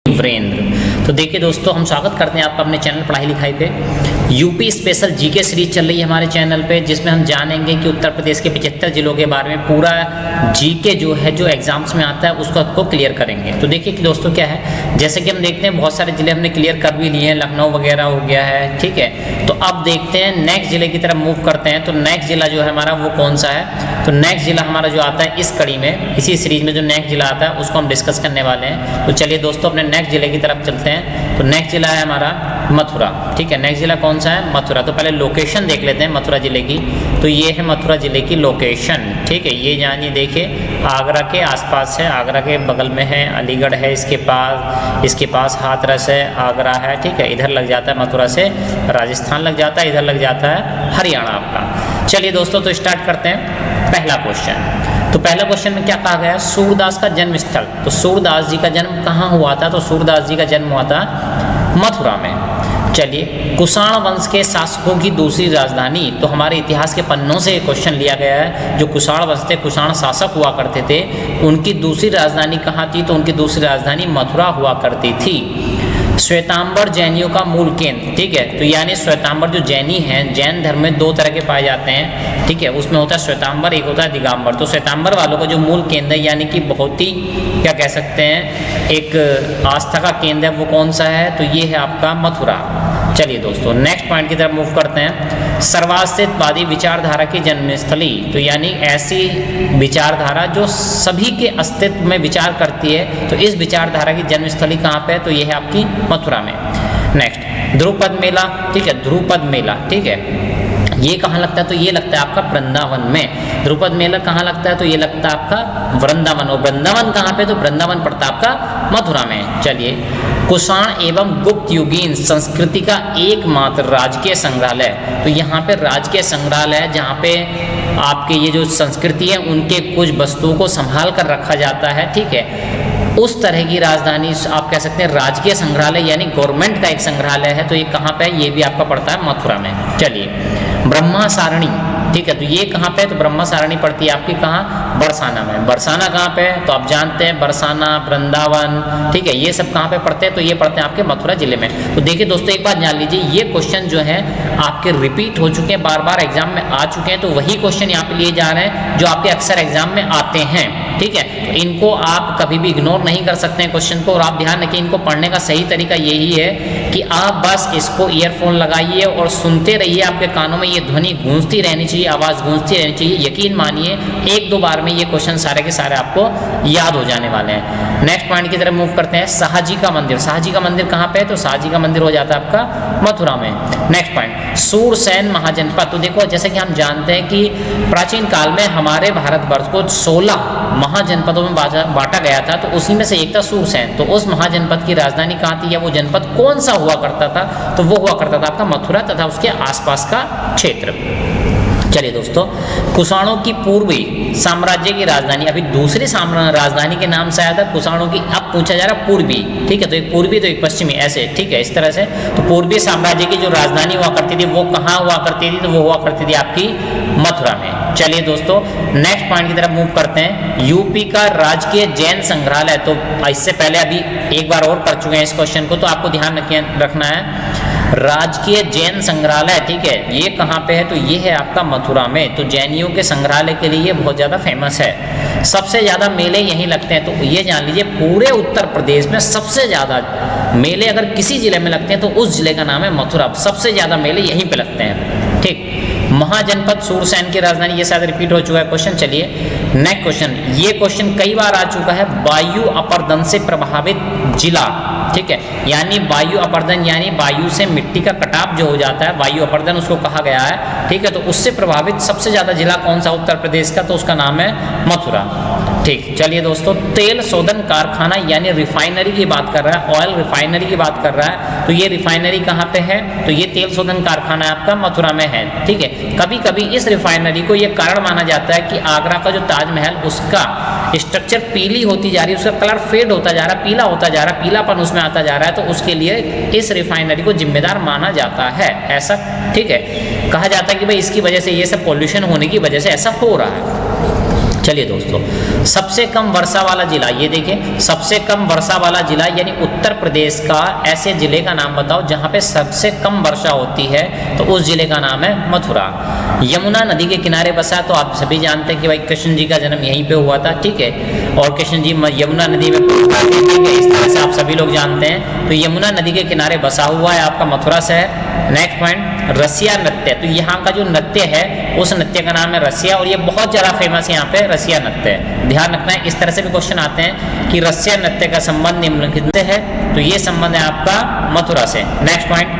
वीरेंद्र। तो देखिए दोस्तों, हम स्वागत करते हैं आपका अपने चैनल पढ़ाई लिखाई पे। यूपी स्पेशल जीके सीरीज चल रही है हमारे चैनल पे, जिसमें हम जानेंगे कि उत्तर प्रदेश के 75 जिलों के बारे में पूरा जीके जो है जो एग्जाम्स में आता है उसको आपको क्लियर करेंगे। तो देखिए कि दोस्तों क्या है, जैसे कि हम देखते हैं बहुत सारे जिले हमने क्लियर कर भी लिए हैं, लखनऊ वगैरह हो गया है, ठीक है। तो अब देखते हैं नेक्स्ट जिले की तरफ मूव करते हैं। तो नेक्स्ट जिला जो है हमारा वो कौन सा है, तो नेक्स्ट जिला हमारा जो आता है इस कड़ी में, इसी सीरीज में जो नेक्स्ट जिला आता है उसको हम डिस्कस करने वाले हैं। तो चलिए दोस्तों अपने नेक्स्ट जिले की तरफ चलते हैं। तो नेक्स्ट जिला है हमारा मथुरा, ठीक है। नेक्स्ट जिला कौन सा है, मथुरा। तो पहले लोकेशन देख लेते हैं मथुरा जिले की। तो ये है मथुरा जिले की लोकेशन, ठीक है। ये जानिए, देखिए आगरा के आसपास है, आगरा के बगल में है, अलीगढ़ है इसके पास हाथरस है, आगरा है, ठीक है। इधर लग जाता है मथुरा से राजस्थान लग जाता है, इधर लग जाता है हरियाणा आपका। चलिए दोस्तों तो स्टार्ट करते हैं पहला क्वेश्चन। तो पहला क्वेश्चन में क्या कहा गया है, सूरदास का जन्म स्थल। तो सूरदास जी का जन्म कहाँ हुआ था, तो सूरदास जी का जन्म हुआ था मथुरा में। चलिए, कुषाण वंश के शासकों की दूसरी राजधानी, तो हमारे इतिहास के पन्नों से क्वेश्चन लिया गया है। जो कुषाण वंश थे, कुषाण शासक हुआ करते थे, उनकी दूसरी राजधानी कहाँ थी, तो उनकी दूसरी राजधानी मथुरा हुआ करती थी। श्वेतांबर जैनियों का मूल केंद्र, ठीक है। तो यानी श्वेतांबर जो जैनी हैं, जैन धर्म में दो तरह के पाए जाते हैं, ठीक है। उसमें होता है श्वेतांबर, एक होता है दिगंबर। तो श्वेतांबर वालों का जो मूल केंद्र है, यानी कि बहुत ही क्या कह सकते हैं, एक आस्था का केंद्र है, वो कौन सा है, तो ये है आपका मथुरा। चलिए दोस्तों नेक्स्ट पॉइंट की तरफ मूव करते हैं। सर्वास्तित्ववादी विचारधारा की जन्मस्थली, तो यानी ऐसी विचारधारा जो सभी के अस्तित्व में विचार करती है, तो इस विचारधारा की जन्मस्थली कहाँ पे है, तो ये है आपकी मथुरा में। नेक्स्ट ध्रुपद मेला, ठीक है। ध्रुपद मेला, ठीक है, ये कहाँ लगता है, तो ये लगता है आपका वृंदावन में। ध्रुपद मेला कहाँ लगता है, तो ये लगता है आपका वृंदावन। और वृंदावन कहाँ पे, तो वृंदावन पड़ता है आपका मथुरा में। चलिए, कुषाण एवं गुप्त युगीन संस्कृति का एकमात्र राजकीय संग्रहालय, तो यहाँ पे राजकीय संग्रहालय है जहाँ पे आपके ये जो संस्कृति है उनके कुछ वस्तुओं को संभाल कर रखा जाता है, ठीक है। उस तरह की राजधानी आप कह सकते हैं राजकीय संग्रहालय, यानी गवर्नमेंट का एक संग्रहालय है। तो ये कहाँ पे है, ये भी आपका पड़ता है मथुरा में। चलिए, ब्रह्मा सारणी, ठीक है। तो ये कहाँ पे है, तो ब्रह्मा सारणी पड़ती है आपकी कहाँ, बरसाना में। बरसाना कहाँ पे है, तो आप जानते हैं बरसाना, वृंदावन, ठीक है, ये सब कहाँ पे पड़ते हैं, तो ये पड़ते हैं आपके मथुरा जिले में। तो देखिए दोस्तों एक बात जान लीजिए, ये क्वेश्चन जो है आपके रिपीट हो चुके हैं, बार बार एग्जाम में आ चुके हैं। तो वही क्वेश्चन यहाँ पे लिए जा रहे हैं जो आपके अक्सर एग्जाम में आते हैं, ठीक है। तो इनको आप कभी भी इग्नोर नहीं कर सकते हैं क्वेश्चन को। और आप ध्यान रखिए, इनको पढ़ने का सही तरीका यही है कि आप बस इसको ईयरफोन लगाइए और सुनते रहिए, आपके कानों में ये ध्वनि गूंजती रहनी चाहिए, आवाज़ गूंजती रहनी चाहिए। यकीन मानिए एक दो बार में ये क्वेश्चन सारे के सारे आपको याद हो जाने वाले हैं। नेक्स्ट पॉइंट की तरफ मूव करते हैं। शाहजी का मंदिर, शाहजी का मंदिर कहाँ पे है, तो शाहजी का मंदिर हो जाता है आपका मथुरा में। Next point, Surasena Mahajanapada. तो देखो जैसे कि हम जानते हैं कि प्राचीन काल में हमारे भारतवर्ष को 16 महाजनपदों में बांटा गया था, तो उसी में से एक था सूरसैन। तो उस महाजनपद की राजधानी कहाँ थी, या वो जनपद कौन सा हुआ करता था, तो वो हुआ करता था आपका मथुरा तथा उसके आसपास का क्षेत्र। चलिए दोस्तों, कुषाणों की पूर्वी साम्राज्य की राजधानी, अभी दूसरी राजधानी के नाम से आया था कुषाणों की, अब पूछा जा रहा पूर्वी, ठीक है। तो एक पूर्वी तो एक पश्चिमी, ऐसे, ठीक है, इस तरह से। तो पूर्वी साम्राज्य की जो राजधानी हुआ करती थी वो कहाँ हुआ करती थी, तो वो हुआ करती थी आपकी मथुरा में। चलिए दोस्तों नेक्स्ट पॉइंट की तरफ मूव करते हैं। यूपी का राजकीय जैन संग्रहालय, तो इससे पहले अभी एक बार और कर चुके हैं इस क्वेश्चन को, तो आपको ध्यान रखना है राजकीय जैन संग्रहालय, ठीक है, ये कहाँ पे है, तो ये है आपका मथुरा में। तो जैनियों के संग्रहालय के लिए ये बहुत ज़्यादा फेमस है, सबसे ज़्यादा मेले यहीं लगते हैं। तो ये जान लीजिए पूरे उत्तर प्रदेश में सबसे ज़्यादा मेले अगर किसी जिले में लगते हैं तो उस जिले का नाम है मथुरा। सबसे ज़्यादा मेले यहीं पे लगते हैं, ठीक। महाजनपद सूरसैन की राजधानी, ये शायद रिपीट हो चुका है क्वेश्चन। चलिए नेक्स्ट क्वेश्चन, ये क्वेश्चन कई बार आ चुका है। वायु अपरदन से प्रभावित जिला, ठीक है, यानी वायु अपरदन यानी वायु से मिट्टी का कटाव जो हो जाता है, वायु अपरदन उसको कहा गया है, ठीक है। तो उससे प्रभावित सबसे ज्यादा जिला कौन सा उत्तर प्रदेश का, तो उसका नाम है मथुरा, ठीक। चलिए दोस्तों, तेल शोधन कारखाना यानी रिफाइनरी की बात कर रहा है, ऑयल रिफाइनरी की बात कर रहा है। तो ये रिफाइनरी कहाँ पे है, तो ये तेल शोधन कारखाना आपका मथुरा में है, ठीक है। कभी कभी इस रिफाइनरी को ये कारण माना जाता है कि आगरा का जो ताजमहल उसका स्ट्रक्चर पीली होती जा रही है, उसका कलर फेड होता जा रहा है, पीला होता जा रहा है, पीलापन उसमें आता जा रहा है। तो उसके लिए इस रिफाइनरी को जिम्मेदार माना जाता है, ऐसा, ठीक है। कहा जाता है कि भाई इसकी वजह से, ये सब पॉल्यूशन होने की वजह से ऐसा हो रहा है, चलिए दोस्तों, सबसे कम वर्षा वाला जिला, ये देखिए सबसे कम वर्षा वाला जिला यानी उत्तर प्रदेश का ऐसे जिले का नाम बताओ जहां पे सबसे कम वर्षा होती है, तो उस जिले का नाम है मथुरा। यमुना नदी के किनारे बसा, तो आप सभी जानते हैं कि भाई कृष्ण जी का जन्म यहीं पे हुआ था, ठीक है, और कृष्ण जी यमुना नदी में पहुंचते थे, ठीक है, इस तरह से आप सभी लोग जानते हैं। तो यमुना नदी के किनारे बसा हुआ है आपका मथुरा शहर। नेक्स्ट पॉइंट, रसिया नृत्य, तो यहाँ का जो नृत्य है उस नृत्य का नाम है रसिया, और ये बहुत ज़्यादा फेमस है यहाँ पे रसिया नृत्य। ध्यान रखना है, इस तरह से भी क्वेश्चन आते हैं कि रसिया नृत्य का संबंध निम्नलिखित से है, तो ये संबंध है आपका मथुरा से। नेक्स्ट पॉइंट,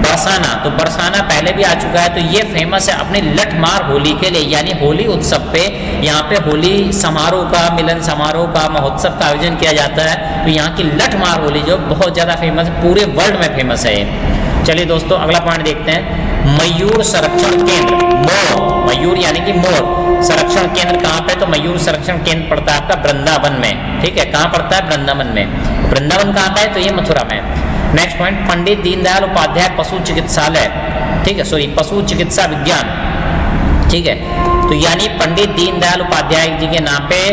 बरसाना, तो बरसाना पहले भी आ चुका है, तो ये फेमस है अपनी लठमार होली के लिए, यानी होली उत्सव पे यहाँ पे होली समारोह का, मिलन समारोह का, महोत्सव का आयोजन किया जाता है। तो यहाँ की लठमार होली जो बहुत ज़्यादा फेमस है, पूरे वर्ल्ड में फेमस है ये। चलिए दोस्तों अगला पॉइंट देखते हैं, मयूर संरक्षण केंद्र, मोर, मयूर यानी कि मोर संरक्षण केंद्र कहाँ पे, तो मयूर संरक्षण केंद्र पड़ता है आपका वृंदावन में, ठीक है, कहाँ पड़ता है, वृंदावन में। वृंदावन कहाँ पे है, तो ये मथुरा में। नेक्स्ट पॉइंट, पंडित दीनदयाल उपाध्याय पशु चिकित्सालय, ठीक है, सॉरी पशु चिकित्सा विज्ञान, ठीक है, तो यानी पंडित दीनदयाल उपाध्याय जी के नाम पे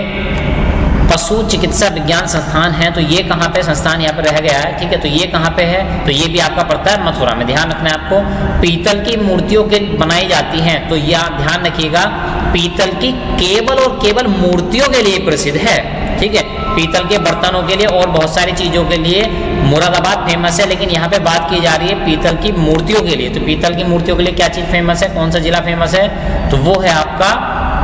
पशु चिकित्सा विज्ञान संस्थान है, तो ये कहाँ पे संस्थान यहाँ पे रह गया है, ठीक है, तो ये कहाँ पे है, तो ये भी आपका पड़ता है मथुरा में। ध्यान रखना है आपको, पीतल की मूर्तियों के बनाई जाती हैं, तो यह ध्यान रखिएगा, पीतल की केवल और केवल मूर्तियों के लिए प्रसिद्ध है, ठीक है, पीतल के बर्तनों के लिए और बहुत सारी चीजों के लिए मुरादाबाद फेमस है, लेकिन यहाँ पे बात की जा रही है पीतल की मूर्तियों के लिए। तो पीतल की मूर्तियों के लिए क्या चीज फेमस है, कौन सा जिला फेमस है, तो वो है आपका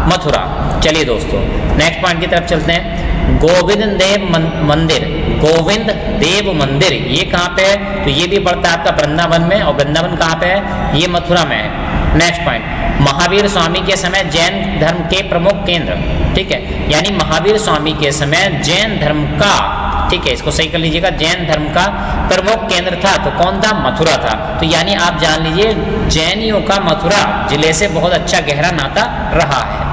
मथुरा। चलिए दोस्तों नेक्स्ट पॉइंट की तरफ चलते हैं, गोविंद देव मंदिर, गोविंद देव मंदिर ये कहाँ पे है, तो ये भी पड़ता है आपका वृंदावन में, और वृंदावन कहाँ पे है, ये मथुरा में है। नेक्स्ट पॉइंट, महावीर स्वामी के समय जैन धर्म के प्रमुख केंद्र, ठीक है, यानी महावीर स्वामी के समय जैन धर्म का, ठीक है, इसको सही कर लीजिएगा, जैन धर्म का प्रमुख केंद्र था, तो कौन था, मथुरा था। तो यानी आप जान लीजिए जैनियों का मथुरा जिले से बहुत अच्छा गहरा नाता रहा है।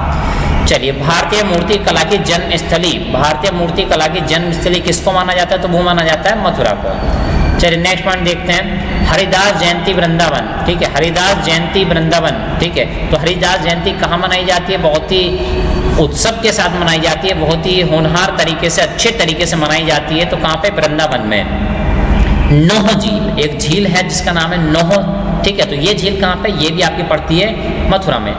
चलिए, भारतीय मूर्ति कला की जन्मस्थली, भारतीय मूर्ति कला की जन्मस्थली किसको माना जाता है, तो वो माना जाता है मथुरा को। चलिए नेक्स्ट पॉइंट देखते हैं, हरिदास जयंती वृंदावन, ठीक है, हरिदास जयंती वृंदावन, ठीक है, तो हरिदास जयंती कहाँ मनाई जाती है, बहुत ही उत्सव के साथ मनाई जाती है, बहुत ही होनहार तरीके से, अच्छे तरीके से मनाई जाती है, तो कहाँ पे, वृंदावन में। नोह झील, एक झील है जिसका नाम है नोह, ठीक है, तो ये झील कहाँ पे, ये भी आपकी पड़ती है मथुरा में।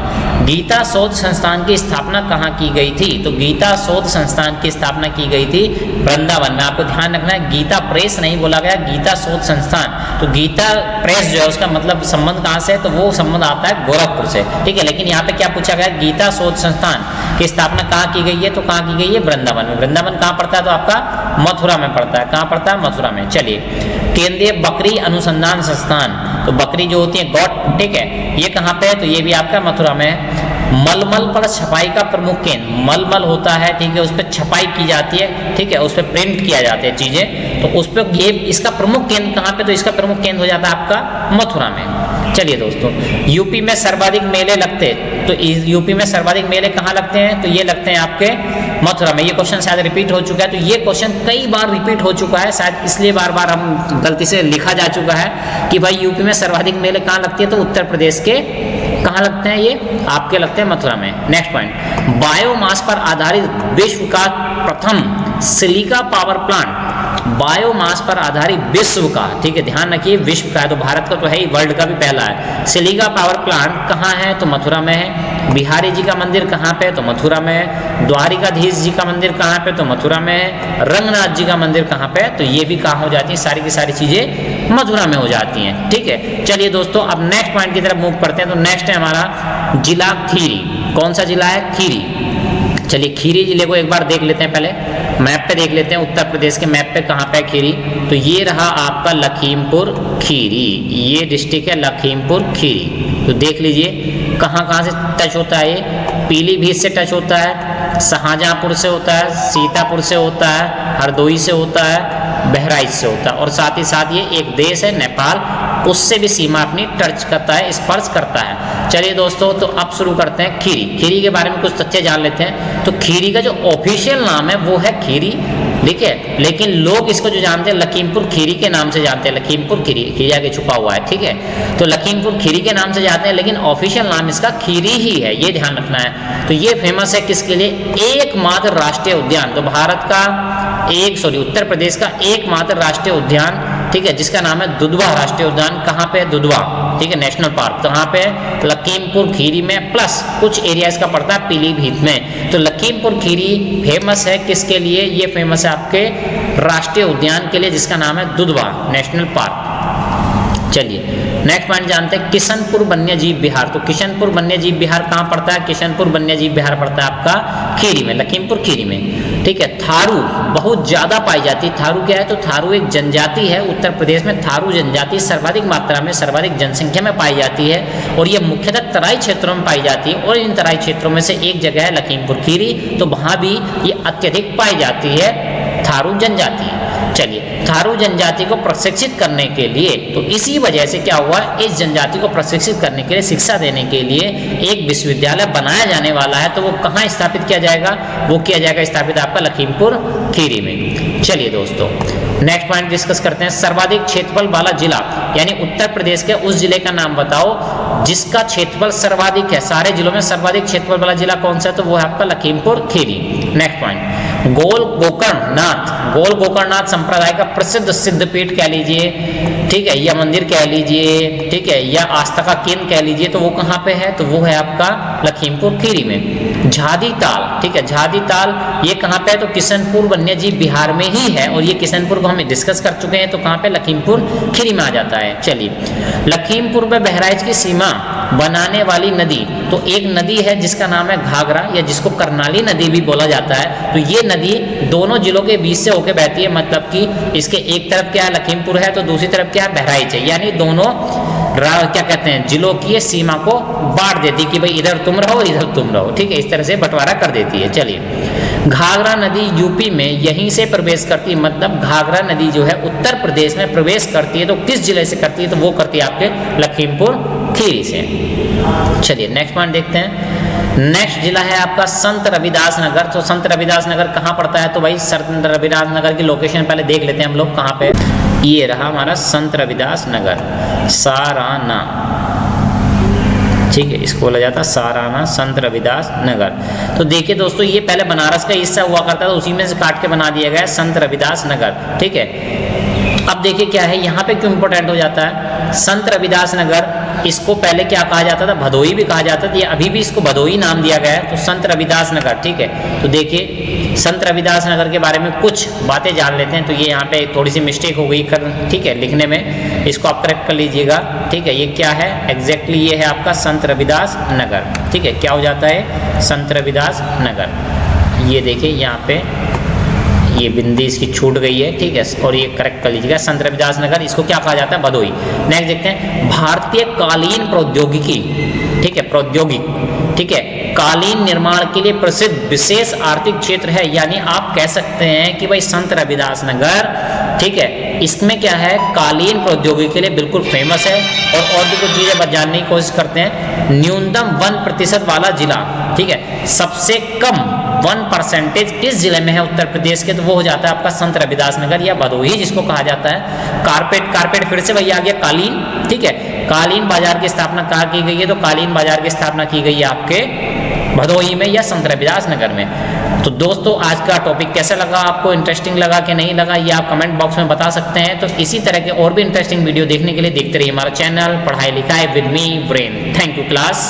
गीता शोध संस्थान की स्थापना कहाँ की गई थी, तो गीता शोध संस्थान की स्थापना की गई थी वृंदावन में। आपको ध्यान रखना है, गीता प्रेस नहीं बोला गया, गीता शोध संस्थान, तो गीता प्रेस जो है उसका मतलब संबंध कहाँ से है, तो वो संबंध आता है गोरखपुर से, ठीक है, लेकिन यहाँ पे क्या पूछा गया, गीता शोध संस्थान की स्थापना कहाँ की गई है, तो कहाँ की गई है, वृंदावन में। वृंदावन कहाँ पड़ता है, तो आपका मथुरा में पड़ता है, कहाँ पड़ता है, मथुरा में। चलिए, केंद्रीय बकरी अनुसंधान संस्थान, तो बकरी जो होती है गॉट, ठीक है, ये कहाँ पे है, तो ये भी आपका मथुरा में है। मलमल पर छपाई का प्रमुख केंद्र, मलमल होता है, ठीक है, उस पर छपाई की जाती है, ठीक है, उस पर प्रिंट किया जाते हैं चीजें, तो उस पर ये इसका प्रमुख केंद्र कहाँ पे, तो इसका प्रमुख केंद्र हो जाता है आपका मथुरा में। चलिए दोस्तों, यूपी में सर्वाधिक मेले लगते, तो यूपी में सर्वाधिक मेले कहाँ लगते हैं, तो ये लगते हैं आपके मथुरा में। ये क्वेश्चन शायद रिपीट हो चुका है, तो ये क्वेश्चन कई बार रिपीट हो चुका है, शायद इसलिए बार बार हम गलती से लिखा जा चुका है कि भाई यूपी में सर्वाधिक मेले कहाँ लगती है, तो उत्तर प्रदेश के कहाँ लगते हैं, ये आपके लगते हैं मथुरा में। नेक्स्ट पॉइंट, बायोमास पर आधारित विश्व का प्रथम सिलिका पावर प्लांट, बायोमास पर आधारित विश्व का, ठीक है, ध्यान रखिए विश्व का है, तो भारत का तो है ही, वर्ल्ड का भी पहला है। सिलिका पावर प्लांट कहाँ है, तो मथुरा में है। बिहारी जी का मंदिर कहाँ पे, तो मथुरा में है। द्वारिकाधीश जी का मंदिर कहाँ पे, तो मथुरा में है। रंगनाथ जी का मंदिर कहाँ पे, तो ये भी कहाँ हो जाती है, सारी की सारी चीजें मथुरा में हो जाती हैं, ठीक है। चलिए दोस्तों, अब नेक्स्ट पॉइंट की तरफ मूव करते हैं, तो नेक्स्ट है हमारा जिला खीरी। कौन सा जिला है, खीरी। चलिए खीरी जिले को एक बार देख लेते हैं, पहले मैप पे देख लेते हैं, उत्तर प्रदेश के मैप पे कहाँ पे है खीरी, तो ये रहा आपका लखीमपुर खीरी, ये डिस्ट्रिक्ट है लखीमपुर खीरी। तो देख लीजिए कहाँ कहाँ से टच होता है, ये पीलीभीत से टच होता है, शाहजहाँपुर से होता है, सीतापुर से होता है, हरदोई से होता है, बहराइच से होता है, और साथ ही साथ ये एक देश है नेपाल, उससे भी सीमा अपनी टच करता है, स्पर्श करता है। चलिए दोस्तों, तो अब शुरू करते हैं खीरी। खीरी के बारे में कुछ तथ्य जान लेते हैं। तो खीरी का जो ऑफिशियल नाम है वो है खीरी ठीक है, लेकिन लोग इसको जो जानते हैं लखीमपुर खीरी के नाम से जानते हैं, लखीमपुर खीरी, खीरी आगे छुपा हुआ है, ठीक है, तो लखीमपुर खीरी के नाम से जानते हैं, लेकिन ऑफिशियल नाम इसका खीरी ही है, ये ध्यान रखना है। तो ये फेमस है किसके लिए? एकमात्र राष्ट्रीय उद्यान, तो भारत का उत्तर प्रदेश का एकमात्र राष्ट्रीय उद्यान, ठीक है, जिसका नाम है दुधवा राष्ट्रीय उद्यान। कहाँ पे? दुधवा, ठीक है, नेशनल पार्क। तो कहाँ पे? लखीमपुर खीरी में, प्लस कुछ एरिया इसका पड़ता है पीलीभीत में। तो लखीमपुर खीरी फेमस है किसके लिए? ये फेमस है आपके राष्ट्रीय उद्यान के लिए, जिसका नाम है दुधवा नेशनल पार्क। चलिए नेक्स्ट पॉइंट जानते हैं, किशनपुर वन्यजीव विहार। तो किशनपुर वन्यजीव विहार कहाँ पड़ता है? किशनपुर वन्यजीव विहार पड़ता है आपका खीरी में, लखीमपुर खीरी में, ठीक है। थारू बहुत ज्यादा पाई जाती है। थारू क्या है? तो थारू एक जनजाति है, उत्तर प्रदेश में थारू जनजाति सर्वाधिक मात्रा में, सर्वाधिक जनसंख्या में पाई जाती है, और ये मुख्यतः तराई क्षेत्रों में पाई जाती है, और इन तराई क्षेत्रों में से एक जगह है लखीमपुर खीरी, तो वहां भी ये अत्यधिक पाई जाती है थारू जनजाति। चलिए, थारू जनजाति को प्रशिक्षित करने के लिए, तो इसी वजह से क्या हुआ, इस जनजाति को प्रशिक्षित करने के लिए, शिक्षा देने के लिए एक विश्वविद्यालय बनाया जाने वाला है। तो वो कहाँ स्थापित किया जाएगा? वो किया जाएगा स्थापित आपका लखीमपुर खीरी में। चलिए दोस्तों नेक्स्ट पॉइंट डिस्कस करते हैं, सर्वाधिक क्षेत्रफल वाला जिला, यानी उत्तर प्रदेश के उस जिले का नाम बताओ जिसका क्षेत्रफल सर्वाधिक है। सारे जिलों में सर्वाधिक क्षेत्रफल वाला जिला कौन सा है? तो वो है आपका लखीमपुर खीरी। नेक्स्ट पॉइंट, गोल गोकर्णनाथ। गोल गोकर्णनाथ संप्रदाय का प्रसिद्ध सिद्धपीठ कह लीजिए, ठीक है, या मंदिर कह लीजिए, ठीक है, या आस्था का केंद्र कह लीजिए, तो वो कहाँ पे है? तो वो है आपका लखीमपुर खीरी में। झादी ताल, ठीक है, झादी ताल ये कहाँ पे है? तो किशनपुर वन्यजीव विहार में ही है, और ये किशनपुर को हम डिस्कस कर चुके हैं, तो कहाँ पे? लखीमपुर खीरी में आ जाता है। चलिए, लखीमपुर में बहराइच की सीमा बनाने वाली नदी, तो एक नदी है जिसका नाम है घाघरा, या जिसको करनाली नदी भी बोला जाता है। तो ये नदी दोनों जिलों के बीच से होकर बहती है, मतलब कि इसके एक तरफ क्या है? लखीमपुर है, तो दूसरी तरफ क्या है? बहराइच है, यानी दोनों क्या कहते हैं, जिलों की ये सीमा को बांट देती कि भाई इधर तुम रहो, इधर तुम रहो, ठीक है, इस तरह से बंटवारा कर देती है। चलिए, घाघरा नदी यूपी में यहीं से प्रवेश करती है, मतलब घाघरा नदी जो है उत्तर प्रदेश में प्रवेश करती है, तो किस जिले से करती है? तो वो करती है आपके लखीमपुर खीरी से। चलिए नेक्स्ट पॉइंट देखते हैं, नेक्स्ट जिला है आपका संत रविदास नगर। तो संत रविदास नगर कहाँ पड़ता है? तो भाई संत रविदास नगर की लोकेशन पहले देख लेते हैं हम लोग, कहाँ पे? ये रहा हमारा संत रविदास नगर, साराना, ठीक है, इसको बोला जाता है साराना, संत रविदास नगर। तो देखिए दोस्तों, ये पहले बनारस का हिस्सा हुआ करता था, उसी में से काट के बना दिया गया है संत रविदास नगर, ठीक है। अब देखिए क्या है यहाँ पे, क्यों इंपॉर्टेंट हो जाता है संत रविदास नगर, इसको पहले क्या कहा जाता था? भदोई भी कहा जाता था, ये अभी भी इसको भदोई नाम दिया गया है, तो संत रविदास नगर, ठीक है। तो देखिए संत रविदास नगर के बारे में कुछ बातें जान लेते हैं। तो ये यहाँ पे थोड़ी सी मिस्टेक हो गई ठीक है, लिखने में, इसको आप करेक्ट कर लीजिएगा, ठीक है। ये क्या है एग्जैक्टली? ये है आपका संत रविदास नगर, ठीक है। क्या हो जाता है? संत रविदास नगर। ये देखिए यहाँ पे ये बिंदी इसकी छूट गई है, ठीक है, और ये करेक्ट कर लीजिएगा, संत रविदास नगर, इसको क्या कहा जाता है? भदोई। नेक्स्ट देखते हैं, भारतीय कालीन प्रौद्योगिकी, ठीक है, प्रौद्योगिक, ठीक है, कालीन निर्माण के लिए प्रसिद्ध विशेष आर्थिक क्षेत्र है, यानी आप कह सकते हैं कि भाई संत रविदास नगर, ठीक है, इसमें क्या है? कालीन प्रौद्योगिकी के लिए बिल्कुल फेमस है। और भी कुछ चीजें जानने की कोशिश करते हैं, न्यूनतम 1% वाला जिला, ठीक है, सबसे कम 1% किस जिले में है उत्तर प्रदेश के? तो वो हो जाता है आपका संत रविदास नगर या भदोही, जिसको कहा जाता है। कारपेट फिर से वही आ गया, कालीन, ठीक है, कालीन बाजार की स्थापना कहाँ की गई है? तो कालीन बाजार की स्थापना की गई है आपके भदोही में या संत रविदास नगर में। तो दोस्तों आज का टॉपिक कैसा लगा आपको? इंटरेस्टिंग लगा कि नहीं लगा, ये आप कमेंट बॉक्स में बता सकते हैं। तो इसी तरह के और भी इंटरेस्टिंग वीडियो देखने के लिए देखते रहिए हमारा चैनल पढ़ाई लिखाई with me brain. Thank you class.